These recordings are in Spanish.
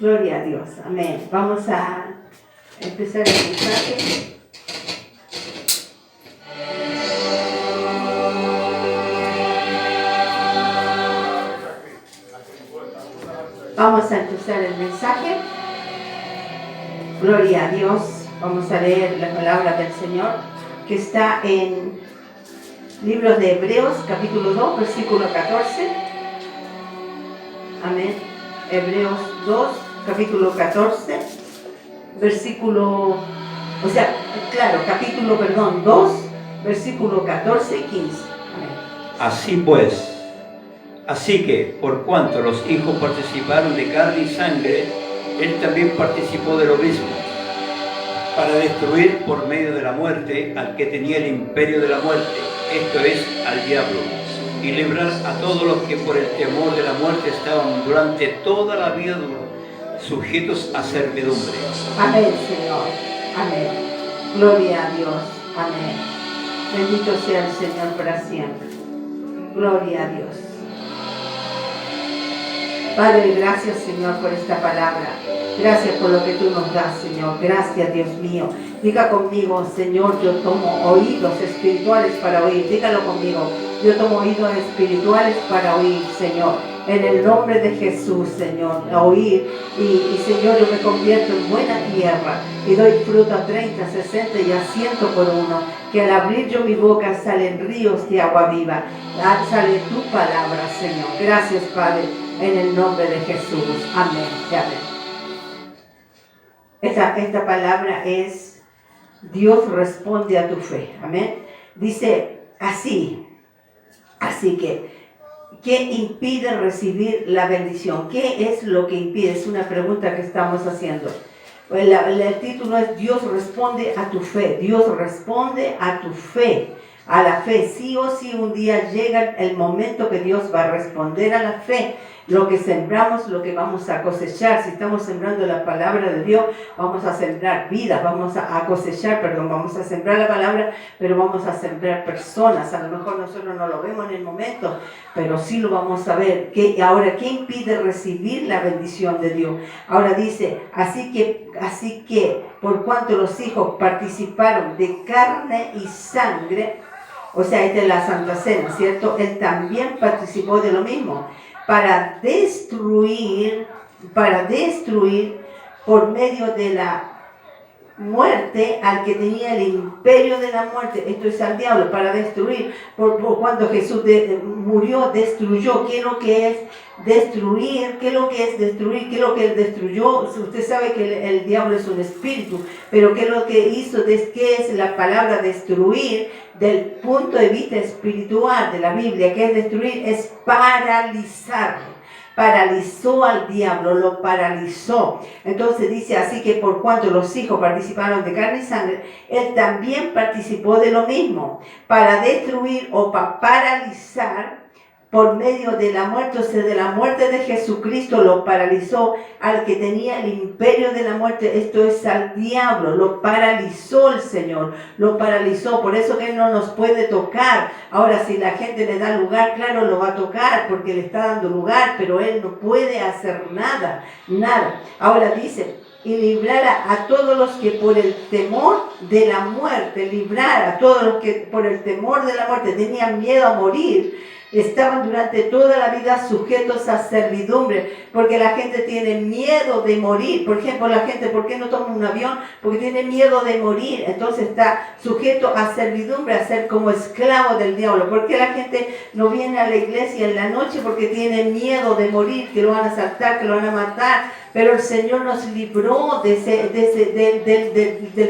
Gloria a Dios. Amén. Vamos a empezar el mensaje. Vamos a empezar el mensaje. Gloria a Dios. Vamos a leer la palabra del Señor que está en libro de Hebreos, capítulo 2, versículo 14. Amén. Hebreos 2, capítulo 14, capítulo 2, versículo 14 y 15. Amén. Así que, por cuanto los hijos participaron de carne y sangre, él también participó de lo mismo, para destruir por medio de la muerte al que tenía el imperio de la muerte, esto es, al diablo, y librar a todos los que por el temor de la muerte estaban durante toda la vida sujetos a servidumbre. Amén, Señor. Amén. Gloria a Dios. Amén. Bendito sea el Señor para siempre. Gloria a Dios. Padre, gracias, Señor, por esta palabra. Gracias por lo que tú nos das, Señor. Gracias, Dios mío. Diga conmigo, Señor, yo tomo oídos espirituales para oír. Dígalo conmigo. Yo tomo oídos espirituales para oír, Señor. En el nombre de Jesús, Señor, a oír. Y Señor, yo me convierto en buena tierra y doy fruto a 30, 60 y a 100 por uno. Que al abrir yo mi boca salen ríos de agua viva. Sale tu palabra, Señor. Gracias, Padre, en el nombre de Jesús. Amén. Amén. Esta palabra es: Dios responde a tu fe. Amén. Dice así que, ¿qué impide recibir la bendición? ¿Qué es lo que impide? Es una pregunta que estamos haciendo. El título es: Dios responde a tu fe. Dios responde a tu fe. A la fe, sí o sí, un día llega el momento que Dios va a responder a la fe. Lo que sembramos, lo que vamos a cosechar. Si estamos sembrando la palabra de Dios, vamos a sembrar vida, vamos a sembrar la palabra, pero vamos a sembrar personas. A lo mejor nosotros no lo vemos en el momento, pero sí lo vamos a ver. Ahora, ¿qué impide recibir la bendición de Dios? Ahora dice, así que por cuanto los hijos participaron de carne y sangre, o sea, esta es la Santa Cena, ¿cierto? Él también participó de lo mismo, para destruir por medio de la muerte al que tenía el imperio de la muerte. Esto es al diablo, para destruir. Por cuando Jesús murió, destruyó. ¿Qué es lo que es destruir? ¿Qué es lo que es destruir? ¿Qué es lo que él destruyó? Usted sabe que el diablo es un espíritu, pero ¿qué es lo que hizo? ¿Qué es la palabra destruir? Del punto de vista espiritual de la Biblia, que es destruir, es paralizar. Paralizó al diablo, lo paralizó. Entonces dice así que por cuanto los hijos participaron de carne y sangre, él también participó de lo mismo, para destruir o para paralizar por medio de la muerte, o sea, de la muerte de Jesucristo, lo paralizó al que tenía el imperio de la muerte, esto es al diablo, lo paralizó el Señor, lo paralizó, por eso que Él no nos puede tocar. Ahora, si la gente le da lugar, claro, lo va a tocar, porque le está dando lugar, pero Él no puede hacer nada. Ahora dice, y librar a todos los que por el temor de la muerte, librar a todos los que por el temor de la muerte tenían miedo a morir, estaban durante toda la vida sujetos a servidumbre, porque la gente tiene miedo de morir. Por ejemplo, la gente, ¿por qué no toma un avión? Porque tiene miedo de morir, entonces está sujeto a servidumbre, a ser como esclavo del diablo. ¿Por qué la gente no viene a la iglesia en la noche? Porque tiene miedo de morir, que lo van a asaltar, que lo van a matar. Pero el Señor nos libró del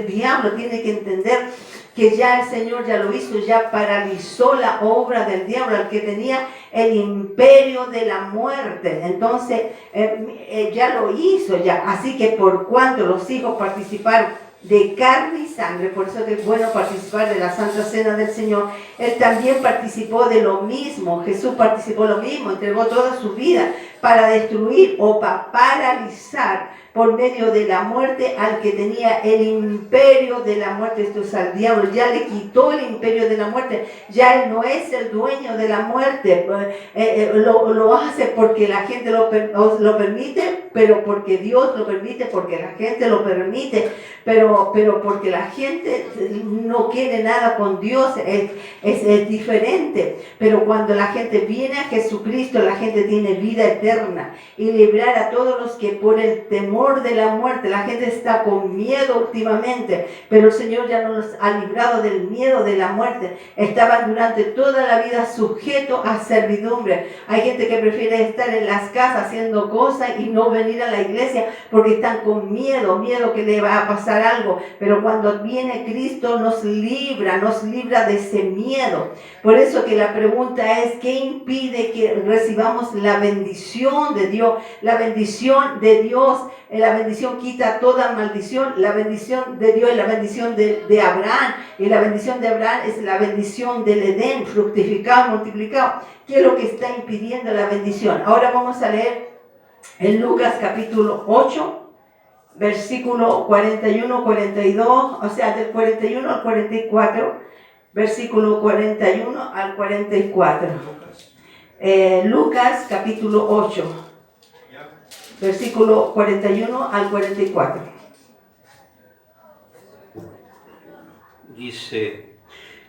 diablo. Tiene que entender que ya el Señor ya lo hizo, ya paralizó la obra del diablo, al que tenía el imperio de la muerte. Entonces, ya lo hizo ya. Así que por cuanto los hijos participaron de carne y sangre, por eso es bueno participar de la Santa Cena del Señor, Él también participó de lo mismo. Jesús participó lo mismo, entregó toda su vida para destruir o para paralizar por medio de la muerte al que tenía el imperio de la muerte. Esto es al diablo, ya le quitó el imperio de la muerte, ya él no es el dueño de la muerte. Lo hace porque la gente lo permite, pero porque Dios lo permite, porque la gente lo permite, pero porque la gente no quiere nada con Dios, es diferente. Pero cuando la gente viene a Jesucristo, la gente tiene vida eterna. Y librar a todos los que por el temor de la muerte, la gente está con miedo últimamente, pero el Señor ya nos ha librado del miedo de la muerte. Estaban durante toda la vida sujetos a servidumbre. Hay gente que prefiere estar en las casas haciendo cosas y no venir a la iglesia porque están con miedo que le va a pasar algo. Pero cuando viene Cristo nos libra de ese miedo. Por eso que la pregunta es, ¿qué impide que recibamos la bendición de Dios? La bendición de Dios, la bendición quita toda maldición. La bendición de Dios es la bendición de Abraham, y la bendición de Abraham es la bendición del Edén, fructificado, multiplicado. ¿Qué es lo que está impidiendo la bendición? Ahora vamos a leer en Lucas capítulo 8, versículo 41, 42, o sea, del 41 al 44, versículo 41 al 44. Lucas capítulo 8, versículo 41 al 44. Dice,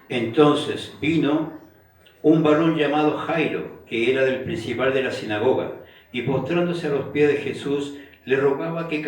entonces vino un varón llamado Jairo, que era del principal de la sinagoga, y postrándose a los pies de Jesús, le rogaba que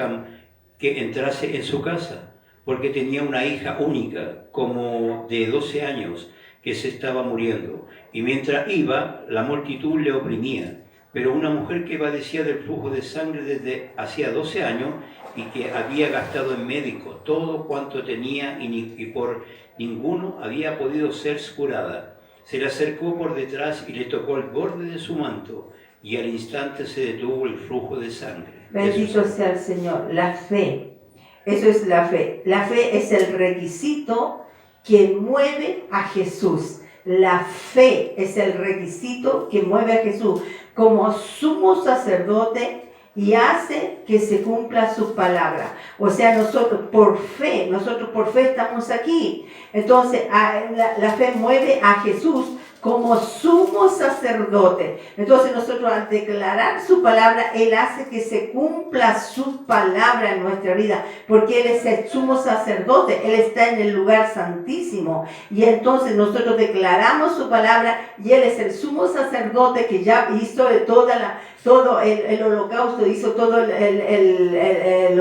entrase en su casa, porque tenía una hija única, como de 12 años, que se estaba muriendo, y mientras iba, la multitud le oprimía. Pero una mujer que padecía del flujo de sangre desde hacía 12 años, y que había gastado en médicos todo cuanto tenía, y por ninguno había podido ser curada, se le acercó por detrás y le tocó el borde de su manto, y al instante se detuvo el flujo de sangre. Bendito sea el Señor. La fe, eso es la fe. La fe es el requisito que mueve a Jesús. La fe es el requisito que mueve a Jesús como sumo sacerdote y hace que se cumpla su palabra. O sea, nosotros por fe estamos aquí. Entonces, la fe mueve a Jesús como sumo sacerdote. Entonces nosotros al declarar su palabra, Él hace que se cumpla su palabra en nuestra vida, porque Él es el sumo sacerdote, Él está en el lugar santísimo, y entonces nosotros declaramos su palabra, y Él es el sumo sacerdote que ya hizo todo el holocausto, hizo todo Él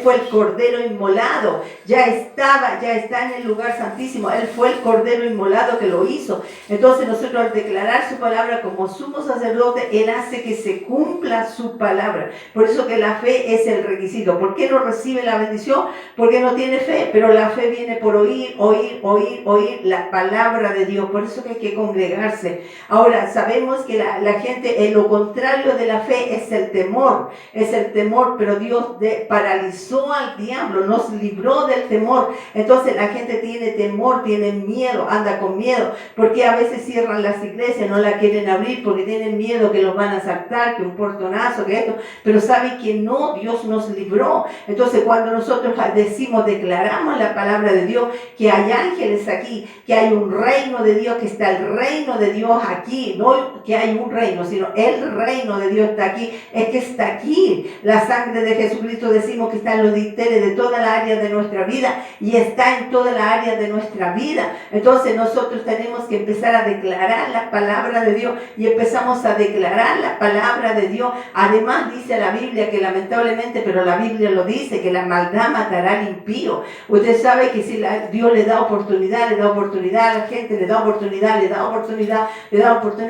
fue el cordero inmolado, ya está en el lugar santísimo, Él fue el cordero inmolado que lo hizo. Entonces nosotros al declarar su palabra como sumo sacerdote, Él hace que se cumpla su palabra. Por eso que la fe es el requisito. ¿Por qué no recibe la bendición? Porque no tiene fe, pero la fe viene por oír la palabra de Dios. Por eso que hay que congregarse. Ahora, sabemos que la gente, lo contrario de la fe es el temor, pero Dios paralizó al diablo, nos libró del temor. Entonces la gente tiene temor, tiene miedo, anda con miedo, porque a veces cierran las iglesias, no la quieren abrir porque tienen miedo que los van a asaltar, que un portonazo, que esto, pero saben que no, Dios nos libró. Entonces cuando nosotros declaramos la palabra de Dios, que hay ángeles aquí, que hay un reino de Dios, que está el reino de Dios aquí, no que hay un reino, sino el reino de Dios está aquí, es que está aquí. La sangre de Jesucristo decimos que está en los dinteles de toda la área de nuestra vida, y está en toda la área de nuestra vida. Entonces nosotros tenemos que empezar a declarar la palabra de Dios, y empezamos a declarar la palabra de Dios. Además dice la Biblia que lamentablemente, pero la Biblia lo dice, que la maldad matará al impío. Usted sabe que si Dios le da oportunidad a la gente, le da oportunidad,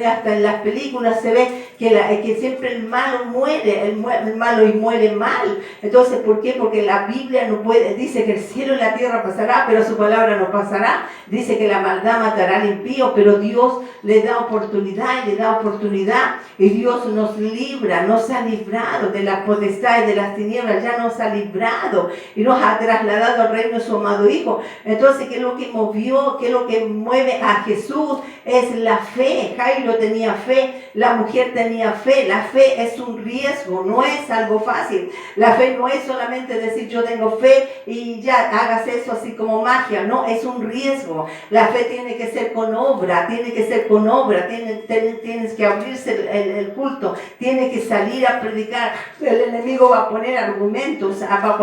hasta en las películas se ve que siempre el malo muere, el malo y muere mal. Entonces, ¿por qué? Porque la Biblia no puede, dice que el cielo y la tierra pasará, pero su palabra no pasará. Dice que la maldad matará al impío, pero Dios le da oportunidad, y Dios nos libra, nos ha librado de las potestades, de las tinieblas, ya nos ha librado y nos ha trasladado al reino de su amado Hijo. Entonces, ¿qué es lo que movió? ¿Qué es lo que mueve a Jesús? Es la fe. Jairo tenía fe, la mujer tenía fe, la fe es un riesgo, no es algo fácil. La fe no es solamente decir yo tengo fe y ya hagas eso así como magia, no, es un riesgo. La fe tiene que ser con obra, tienes que abrirse el culto, tiene que salir a predicar. El enemigo va a poner argumentos, va a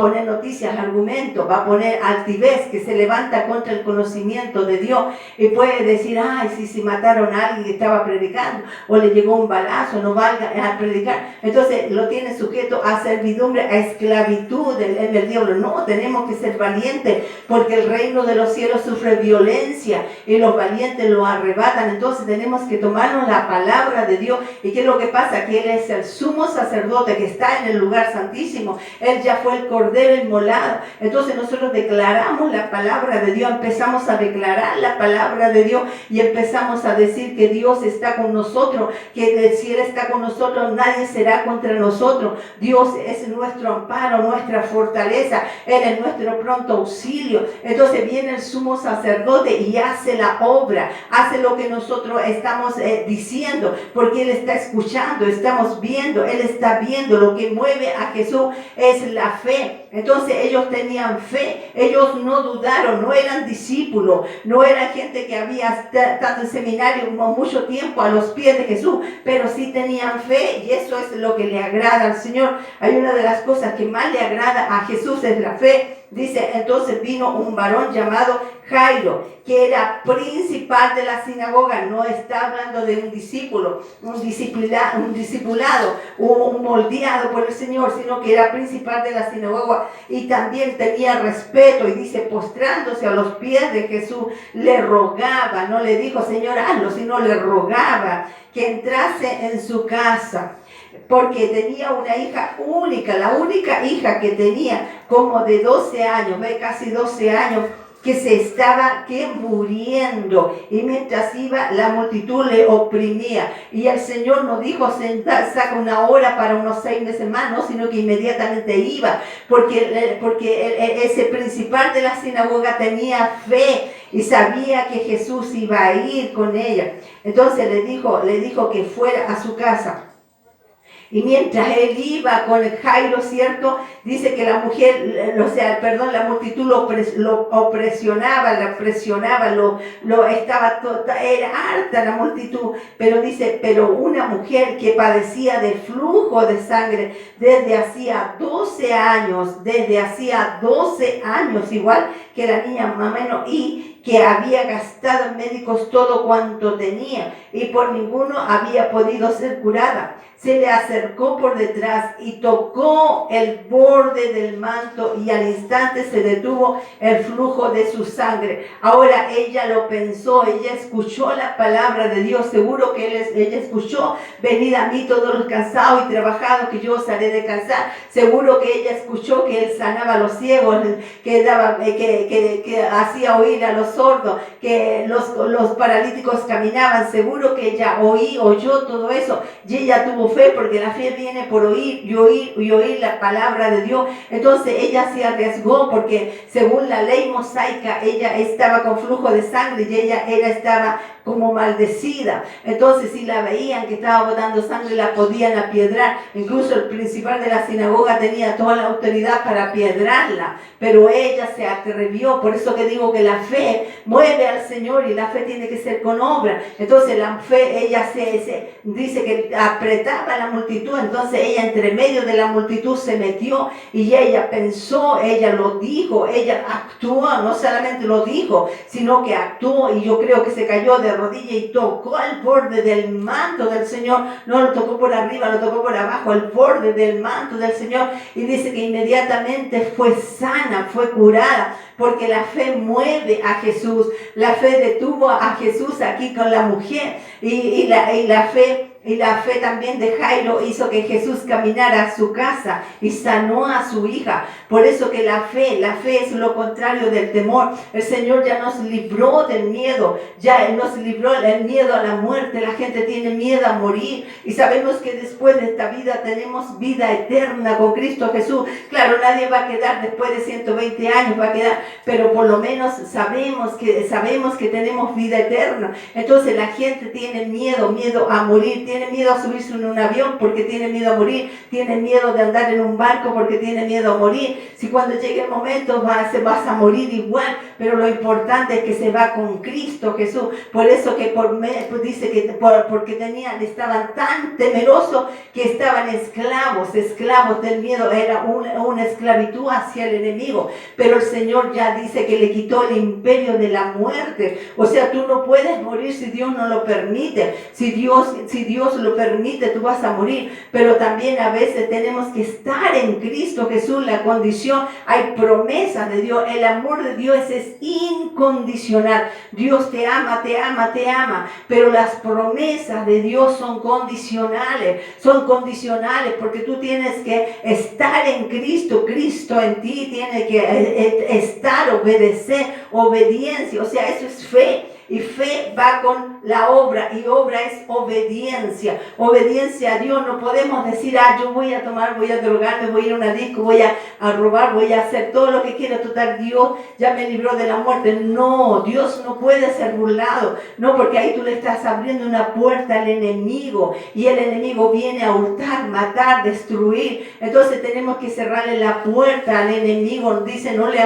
poner noticias, argumentos, va a poner altivez que se levanta contra el conocimiento de Dios y puede decir, ay, si mataron a alguien que estaba predicando o le llegó un balazo, no valga a predicar. Entonces lo tiene sujeto a servidumbre, a esclavitud en el diablo. No, tenemos que ser valientes porque el reino de los cielos sufre violencia y los valientes lo arrebatan. Entonces tenemos que tomarnos la palabra de Dios. ¿Y qué es lo que pasa? Que Él es el sumo sacerdote que está en el lugar santísimo. Él ya fue el cordero inmolado. Entonces nosotros declaramos la palabra de Dios, empezamos a declarar la palabra de Dios y empezamos a decir que Dios está con nosotros, que si Él está con nosotros, nadie será contra nosotros. Dios es nuestro amparo, nuestra fortaleza, Él es nuestro pronto auxilio. Entonces viene el sumo sacerdote y hace la obra, hace lo que nosotros estamos diciendo, porque Él está escuchando, estamos viendo, Él está viendo. Lo que mueve a Jesús es la fe. Entonces ellos tenían fe, ellos no dudaron, no eran discípulos, no eran gente que había estado en seminario mucho tiempo a los pies de Jesús, pero sí tenían fe, y eso es lo que le agrada al Señor. Hay una de las cosas que más le agrada a Jesús es la fe. Dice, entonces vino un varón llamado Jairo, que era principal de la sinagoga. No está hablando de un discípulo, un discipulado, un moldeado por el Señor, sino que era principal de la sinagoga y también tenía respeto. Y dice, postrándose a los pies de Jesús, le rogaba, no le dijo, Señor, hazlo, sino le rogaba que entrase en su casa, porque tenía una hija única, la única hija que tenía, como de 12 años, casi 12 años, que se estaba muriendo, y mientras iba la multitud le oprimía, y el Señor no dijo saca una hora para unos 6 meses más, no, sino que inmediatamente iba, porque ese principal de la sinagoga tenía fe y sabía que Jesús iba a ir con ella. Entonces le dijo que fuera a su casa. Y mientras él iba con el Jairo, ¿cierto? Dice que la mujer, la multitud lo presionaba, era harta la multitud. Pero dice, pero una mujer que padecía de flujo de sangre desde hacía 12 años, igual que la niña más o menos, y que había gastado en médicos todo cuanto tenía y por ninguno había podido ser curada, se le acercó por detrás y tocó el borde del manto, y al instante se detuvo el flujo de su sangre. Ahora ella lo pensó, ella escuchó la palabra de Dios. Seguro que ella escuchó, venid a mí todos los cansados y trabajados, que yo os haré descansar. Seguro que ella escuchó que él sanaba a los ciegos, que hacía oír a los sordos, que los paralíticos caminaban. Seguro que ella oyó todo eso, y ella tuvo fe, porque la fe viene por oír y oír la palabra de Dios. Entonces ella se arriesgó, porque según la ley mosaica ella estaba con flujo de sangre y ella estaba como maldecida. Entonces si la veían que estaba botando sangre, la podían apiedrar. Incluso el principal de la sinagoga tenía toda la autoridad para apiedrarla, pero ella se atrevió. Por eso que digo que la fe mueve al Señor, y la fe tiene que ser con obra. Entonces la fe, ella dice que apretaba a la multitud. Entonces ella entre medio de la multitud se metió, y ella pensó, ella lo dijo, ella actuó, no solamente lo dijo, sino que actuó. Y yo creo que se cayó de rodillas y tocó el borde del manto del Señor. No lo tocó por arriba, lo tocó por abajo, el borde del manto del Señor, y dice que inmediatamente fue sana, fue curada, porque la fe mueve a Jesús. La fe detuvo a Jesús aquí con la mujer, y la fe también de Jairo hizo que Jesús caminara a su casa y sanó a su hija. Por eso que la fe es lo contrario del temor. El Señor ya nos libró del miedo, ya Él nos libró del miedo a la muerte. La gente tiene miedo a morir, y sabemos que después de esta vida tenemos vida eterna con Cristo Jesús. Claro, nadie va a quedar después de 120 años, pero por lo menos sabemos que tenemos vida eterna. Entonces la gente tiene miedo a morir, tiene miedo a subirse en un avión, porque tiene miedo a morir, tiene miedo de andar en un barco porque tiene miedo a morir. Si cuando llegue el momento vas a morir igual, pero lo importante es que se va con Cristo Jesús. Por eso que dice que porque estaban tan temerosos que estaban esclavos del miedo, era una esclavitud hacia el enemigo. Pero el Señor ya dice que le quitó el imperio de la muerte. O sea, tú no puedes morir si Dios no lo permite. Si Dios lo permite, tú vas a morir. Pero también a veces tenemos que estar en Cristo Jesús, la condición. Hay promesas de Dios. El amor de Dios es incondicional. Dios te ama, te ama, te ama. Pero las promesas de Dios son condicionales. Son condicionales porque tú tienes que estar en Cristo. Cristo en ti tiene que estar, obedecer, obediencia. O sea, eso es fe. Y fe va con la obra, y obra es obediencia. Obediencia a Dios. No podemos decir, yo voy a tomar, voy a drogarme, voy a ir a una disco, voy a robar, voy a hacer todo lo que quiera. Total, Dios ya me libró de la muerte. No, Dios no puede ser burlado. No, porque ahí tú le estás abriendo una puerta al enemigo. Y el enemigo viene a hurtar, matar, destruir. Entonces tenemos que cerrarle la puerta al enemigo. Dice, no le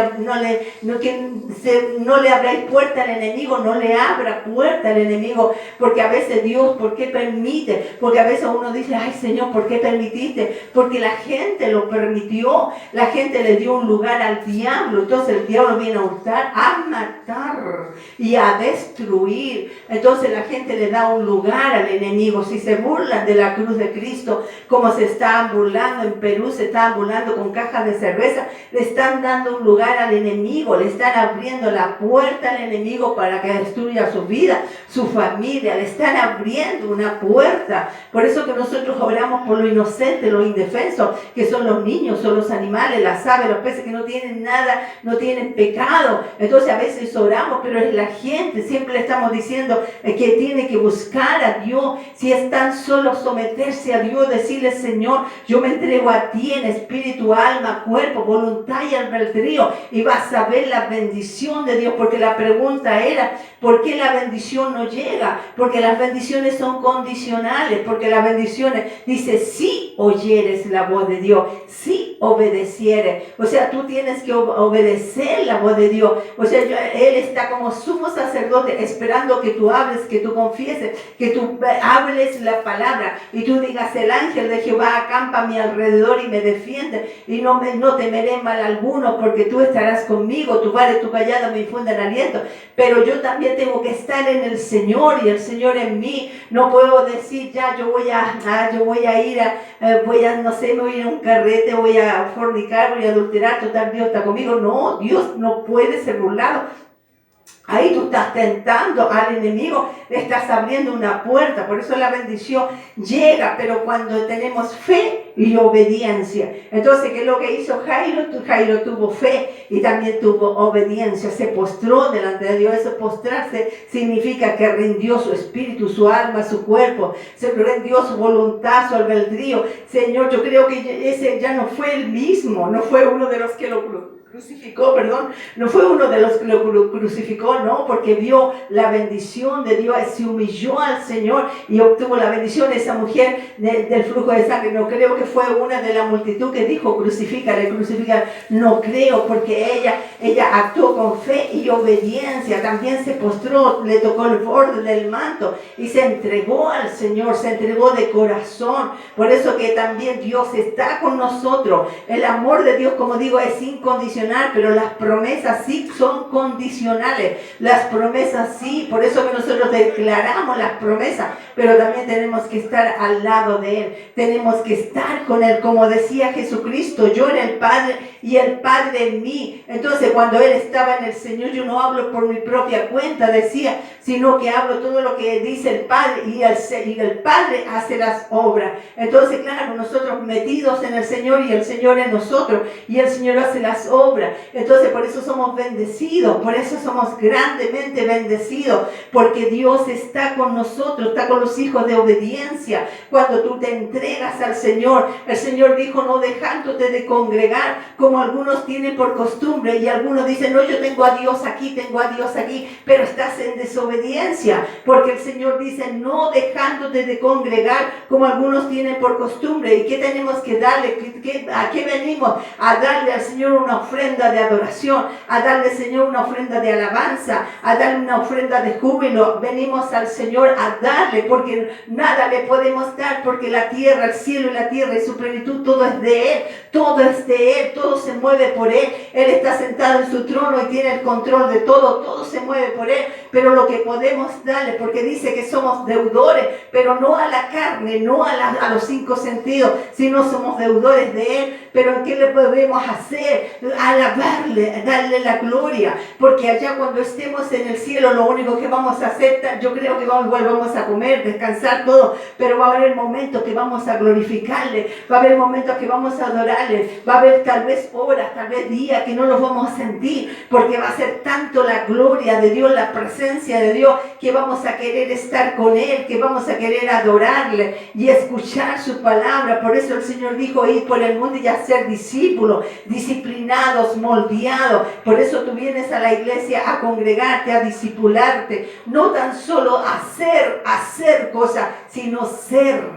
abráis puerta al enemigo, no le abra puerta al enemigo, porque a veces Dios, ¿por qué permite? Porque a veces uno dice, ay Señor, ¿por qué permitiste? Porque la gente lo permitió, la gente le dio un lugar al diablo. Entonces el diablo viene a hurtar, a matar y a destruir. Entonces la gente le da un lugar al enemigo. Si se burlan de la cruz de Cristo, como se estaban burlando en Perú, se estaban burlando con cajas de cerveza, le están dando un lugar al enemigo, le están abriendo la puerta al enemigo para que destruya su vida, su familia. Le están abriendo una puerta. Por eso que nosotros oramos por lo inocente, lo indefenso, que son los niños, son los animales, las aves, los peces que no tienen nada, no tienen pecado. Entonces a veces oramos, pero es la gente, siempre le estamos diciendo que tiene que buscar a Dios. Si es tan solo someterse a Dios, decirle, Señor, yo me entrego a ti en espíritu, alma, cuerpo, voluntad y albedrío, y vas a ver la bendición de Dios. Porque la pregunta era, ¿por qué la bendición no llega? Porque las bendiciones son condicionales, porque las bendiciones dice, si oyeres la voz de Dios, si obedecieres. O sea, tú tienes que obedecer la voz de Dios. O sea, Él está como sumo sacerdote esperando que tú hables, que tú confieses, que tú hables la palabra y tú digas, el ángel de Jehová acampa a mi alrededor y me defiende, y no temeré mal alguno, porque tú estarás conmigo, tu vara y tu callado me infunden aliento. Pero yo también tengo que estar en el Señor y el Señor en mí. No puedo decir, yo voy a ir me voy a ir a un carrete, voy a fornicar, voy a adulterar, total, Dios está conmigo. No, Dios no puede ser burlado. Ahí tú estás tentando al enemigo, le estás abriendo una puerta. Por eso la bendición llega, pero cuando tenemos fe y obediencia. Entonces, ¿qué es lo que hizo Jairo? Jairo tuvo fe y también tuvo obediencia. Se postró delante de Dios. Eso, postrarse, significa que rindió su espíritu, su alma, su cuerpo. Se rindió su voluntad, su albedrío. Señor, yo creo que ese ya no fue el mismo. No fue uno de los que lo crucificó, no fue uno de los que lo crucificó, no, porque vio la bendición de Dios, se humilló al Señor y obtuvo la bendición. Esa mujer del flujo de sangre, no creo que fue una de la multitud que dijo, crucifícale, no creo, porque ella actuó con fe y obediencia, también se postró, le tocó el borde del manto y se entregó al Señor, se entregó de corazón. Por eso que también Dios está con nosotros. El amor de Dios, como digo, es incondicional, pero las promesas sí son condicionales. Las promesas sí, por eso que nosotros declaramos las promesas, pero también tenemos que estar al lado de Él. Tenemos que estar con Él, como decía Jesucristo, yo en el Padre y el Padre en mí. Entonces, cuando Él estaba en el Señor, yo no hablo por mi propia cuenta, decía, sino que hablo todo lo que dice el Padre, y el Padre hace las obras. Entonces, claro, nosotros metidos en el Señor y el Señor en nosotros, y el Señor hace las obras. Entonces, por eso somos bendecidos, por eso somos grandemente bendecidos, porque Dios está con nosotros, está con los hijos de obediencia. Cuando tú te entregas al Señor, el Señor dijo, no dejándote de congregar, como algunos tienen por costumbre, y algunos dicen, no, yo tengo a Dios aquí, pero estás en desobediencia, porque el Señor dice, no dejándote de congregar, como algunos tienen por costumbre. ¿Y qué tenemos que darle? ¿A qué venimos? A darle al Señor una ofrenda de adoración, a darle al Señor una ofrenda de alabanza, a darle una ofrenda de júbilo. Venimos al Señor a darle, porque nada le podemos dar, porque la tierra, el cielo y la tierra y su plenitud, todo es de Él, todo es de Él, todo se mueve por Él. Él está sentado en su trono y tiene el control de todo, todo se mueve por Él. Pero lo que podemos darle, porque dice que somos deudores, pero no a la carne, no a los 5 sentidos, sino somos deudores de Él. Pero ¿en qué le podemos hacer? Alabarle, darle la gloria, porque allá cuando estemos en el cielo, lo único que vamos a hacer, yo creo que vamos a comer, descansar todo, pero va a haber momentos que vamos a glorificarle, va a haber momentos que vamos a adorarle, va a haber tal vez horas, tal vez días que no los vamos a sentir, porque va a ser tanto la gloria de Dios, la presencia de Dios, que vamos a querer estar con Él, que vamos a querer adorarle y escuchar su palabra. Por eso el Señor dijo, ir por el mundo y hacer discípulos, disciplinados, moldeados. Por eso tú vienes a la iglesia a congregarte, a discipularte, no tan solo hacer cosas, sino ser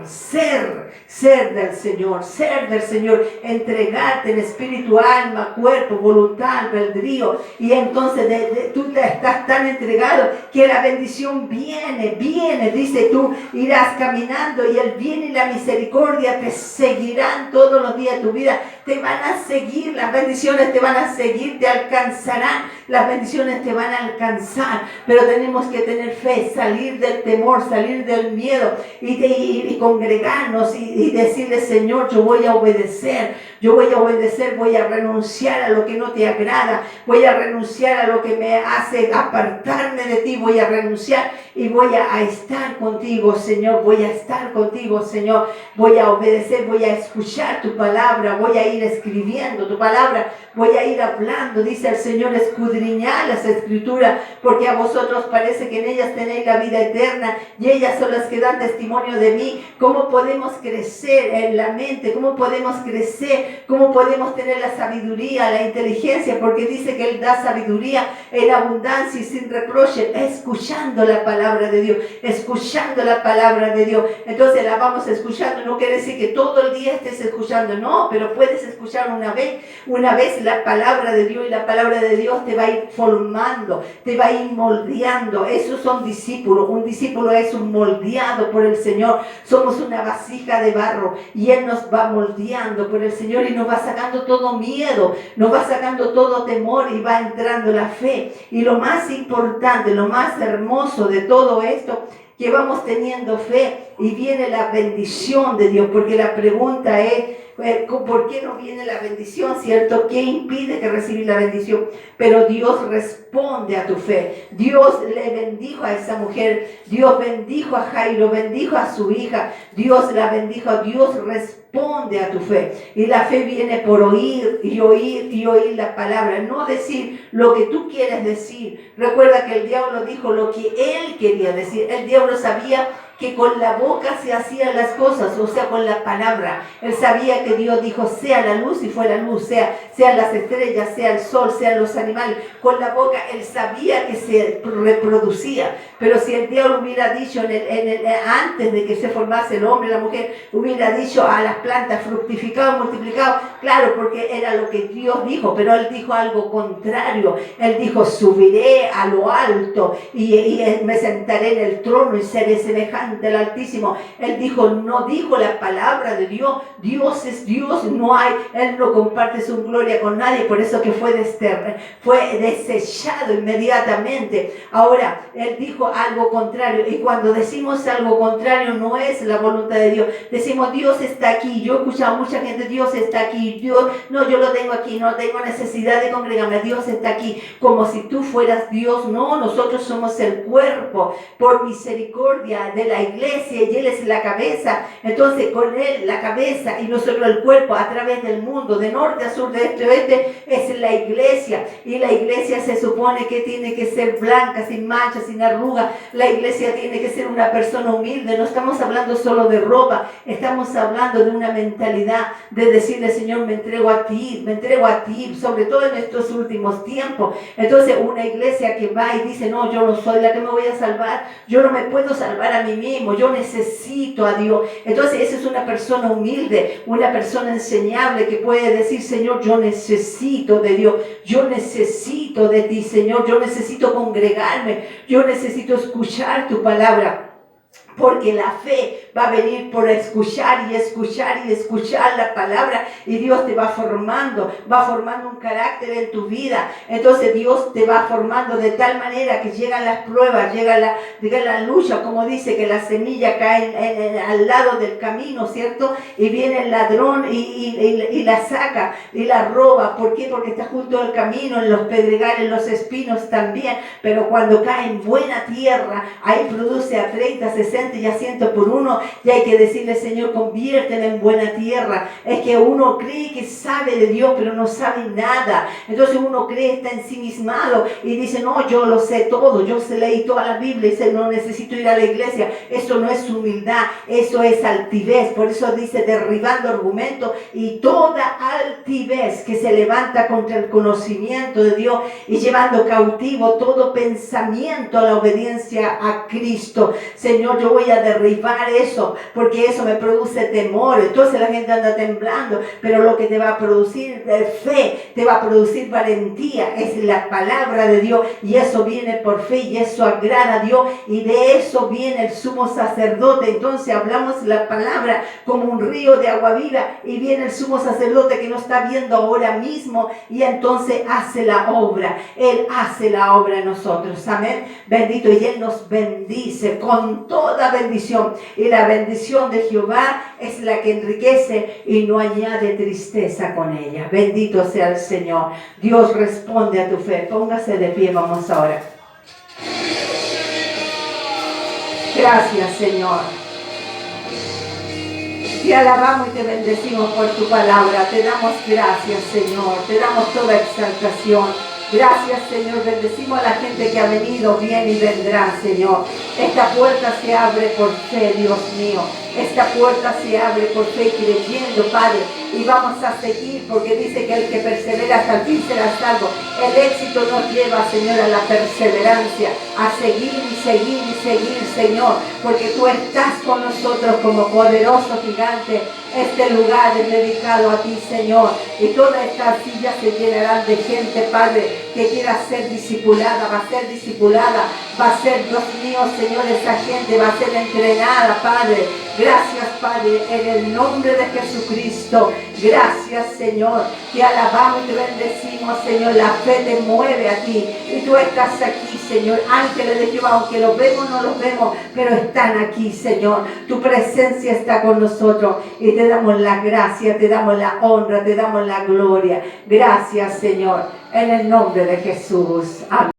del Señor, entregarte en espíritu, alma, cuerpo, voluntad, albedrío. Y entonces tú estás tan entregado que la bendición viene, dice, tú irás caminando y el bien y la misericordia te seguirán todos los días de tu vida, te van a seguir, las bendiciones te van a seguir, te alcanzarán, las bendiciones te van a alcanzar. Pero tenemos que tener fe, salir del temor, salir del miedo y congregarnos y decirle, Señor, yo voy a obedecer, voy a renunciar a lo que no te agrada, voy a renunciar a lo que me hace apartarme de ti, voy a renunciar y voy a estar contigo, Señor, voy a estar contigo, Señor, voy a obedecer, voy a escuchar tu palabra, voy a ir escribiendo tu palabra, voy a ir hablando. Dice el Señor, escudriñad las escrituras, porque a vosotros parece que en ellas tenéis la vida eterna, y ellas son las que dan testimonio de mí. ¿Cómo podemos crecer en la mente? ¿Cómo podemos crecer? ¿Cómo podemos tener la sabiduría, la inteligencia? Porque dice que Él da sabiduría en abundancia y sin reproche, escuchando la palabra de Dios, escuchando la palabra de Dios. Entonces la vamos escuchando, no quiere decir que todo el día estés escuchando, no, pero puedes escuchar una vez la palabra de Dios, y la palabra de Dios te va a ir formando, te va a ir moldeando. Esos son discípulos. Un discípulo es un moldeado por el Señor. Somos una vasija de barro y Él nos va moldeando por el Señor y nos va sacando todo miedo, nos va sacando todo temor y va entrando la fe. Y lo más importante, lo más hermoso de todo esto, que vamos teniendo fe y viene la bendición de Dios, porque la pregunta es, ¿por qué no viene la bendición? ¿Cierto? ¿Qué impide que recibir la bendición? Pero Dios responde a tu fe. Dios le bendijo a esa mujer, Dios bendijo a Jairo, bendijo a su hija, Dios la bendijo, Dios responde a tu fe. Y la fe viene por oír y oír y oír la palabra, no decir lo que tú quieres decir. Recuerda que el diablo dijo lo que él quería decir. El diablo sabía que con la boca se hacían las cosas, o sea, con la palabra. Él sabía que Dios dijo, sea la luz, y fue la luz, sean las estrellas, sea el sol, sean los animales. Con la boca él sabía que se reproducía. Pero si el diablo hubiera dicho antes de que se formase el hombre y la mujer, hubiera dicho a las plantas fructificado, multiplicado, claro, porque era lo que Dios dijo, pero él dijo algo contrario. Él dijo, subiré a lo alto y me sentaré en el trono y seré semejante del Altísimo. Él dijo, no dijo la palabra de Dios. Dios es Dios, Él no comparte su gloria con nadie, por eso que fue desechado inmediatamente. Ahora, Él dijo algo contrario, y cuando decimos algo contrario no es la voluntad de Dios. Decimos, Dios está aquí. Yo he escuchado a mucha gente, Dios está aquí. Yo lo tengo aquí, no tengo necesidad de congregarme, Dios está aquí, como si tú fueras Dios. No, nosotros somos el cuerpo, por misericordia de la la iglesia y Él es la cabeza. Entonces con Él la cabeza y nosotros el cuerpo a través del mundo, de norte a sur, de este a oeste, es la iglesia. Y la iglesia se supone que tiene que ser blanca, sin mancha, sin arruga. La iglesia tiene que ser una persona humilde. No estamos hablando solo de ropa, estamos hablando de una mentalidad de decirle: Señor, me entrego a ti, sobre todo en estos últimos tiempos. Entonces una iglesia que va y dice: no, yo no soy la que me voy a salvar, yo no me puedo salvar a mí mismo, yo necesito a Dios. Entonces esa es una persona humilde, una persona enseñable que puede decir: Señor, yo necesito de Dios, yo necesito de ti, Señor, yo necesito congregarme, yo necesito escuchar tu palabra. Porque la fe va a venir por escuchar y escuchar y escuchar la palabra, y Dios te va formando un carácter en tu vida. Entonces Dios te va formando de tal manera que llegan las pruebas, llega la lucha, como dice que la semilla cae al lado del camino, ¿cierto? Y viene el ladrón y la saca y la roba. ¿Por qué? Porque está junto al camino, en los pedregales, en los espinos también. Pero cuando cae en buena tierra, ahí produce a 30, 60 y a 100 por uno, y hay que decirle: Señor, conviérteme en buena tierra. Es que uno cree que sabe de Dios, pero no sabe nada. Entonces uno cree, está ensimismado y dice: no, yo lo sé todo, yo leí toda la Biblia y dice: no necesito ir a la iglesia. Eso no es humildad, eso es altivez. Por eso dice: derribando argumentos y toda altivez que se levanta contra el conocimiento de Dios, y llevando cautivo todo pensamiento a la obediencia a Cristo. Señor, yo voy a derribar eso, porque eso me produce temor. Entonces la gente anda temblando, pero lo que te va a producir fe, te va a producir valentía, es la palabra de Dios, y eso viene por fe, y eso agrada a Dios, y de eso viene el sumo sacerdote. Entonces hablamos la palabra como un río de agua viva, y viene el sumo sacerdote que nos está viendo ahora mismo, y entonces hace la obra. Él hace la obra en nosotros, amén, bendito, y Él nos bendice con toda bendición, y la bendición de Jehová es la que enriquece y no añade tristeza con ella. Bendito sea el Señor. Dios responde a tu fe. Póngase de pie, vamos ahora. Gracias, Señor. Te alabamos y te bendecimos por tu palabra. Te damos gracias, Señor. Te damos toda exaltación. Gracias, Señor. Bendecimos a la gente que ha venido, viene y vendrá, Señor. Esta puerta se abre por fe, Dios mío. Esta puerta se abre por fe, creyendo, Padre. Y vamos a seguir, porque dice que el que persevera hasta el fin será salvo. El éxito nos lleva, Señor, a la perseverancia, a seguir y seguir y seguir, Señor. Porque tú estás con nosotros como poderoso gigante. Este lugar es dedicado a ti, Señor. Y todas estas sillas se llenarán de gente, Padre, que quiera ser discipulada, va a ser discipulada, va a ser, Dios mío, Señor, esa gente va a ser entrenada, Padre. Gracias, Padre, en el nombre de Jesucristo. Gracias, Señor. Te alabamos y te bendecimos, Señor. La fe te mueve a ti y tú estás aquí, Señor. Ángeles de Jehová, aunque los vemos, no los vemos, pero están aquí, Señor. Tu presencia está con nosotros y te damos la gracia, te damos la honra, te damos la gloria. Gracias, Señor, en el nombre de Jesús. Amén.